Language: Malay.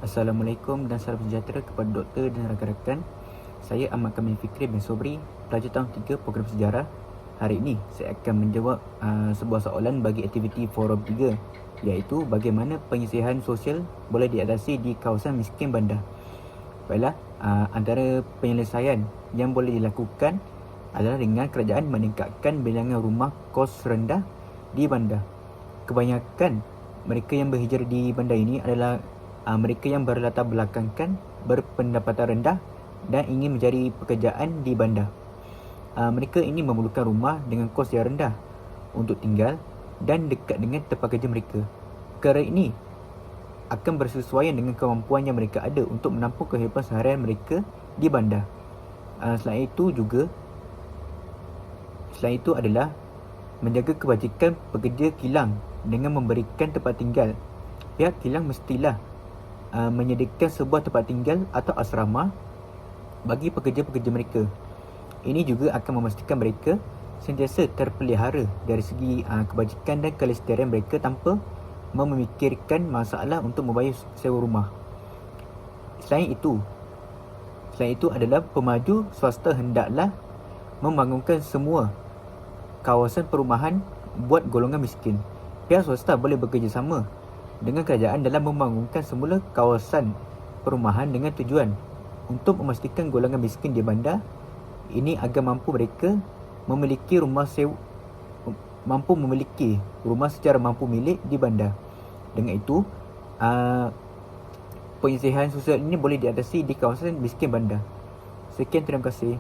Assalamualaikum dan salam sejahtera kepada doktor dan rakan-rakan. Saya Ahmad Kamil Fikri bin Sobri, pelajar tahun 3 program sejarah. Hari ini saya akan menjawab sebuah soalan bagi aktiviti forum 3, iaitu bagaimana penyisihan sosial boleh diatasi di kawasan miskin bandar. Baiklah, antara penyelesaian yang boleh dilakukan adalah dengan kerajaan meningkatkan bilangan rumah kos rendah di bandar. Kebanyakan mereka yang berhijrah di bandar ini adalah mereka yang berlatar belakangkan berpendapatan rendah dan ingin mencari pekerjaan di bandar. Mereka ini memerlukan rumah dengan kos yang rendah untuk tinggal dan dekat dengan tempat kerja mereka. Perkara ini akan bersesuaian dengan kemampuan yang mereka ada untuk menampung kehidupan seharian mereka di bandar. Selain itu adalah menjaga kebajikan pekerja kilang dengan memberikan tempat tinggal. Pihak kilang mestilah menyediakan sebuah tempat tinggal atau asrama bagi pekerja-pekerja mereka. Ini juga akan memastikan mereka sentiasa terpelihara dari segi kebajikan dan kelestarian mereka tanpa memikirkan masalah untuk membayar sewa rumah. Selain itu adalah pemaju swasta hendaklah membangunkan semua kawasan perumahan buat golongan miskin. Pihak swasta boleh bekerjasama dengan kerajaan dalam membangunkan semula kawasan perumahan dengan tujuan untuk memastikan golongan miskin di bandar ini agar mereka memiliki rumah secara mampu milik di bandar. Dengan itu, penyisihan sosial ini boleh diatasi di kawasan miskin bandar. Sekian, terima kasih.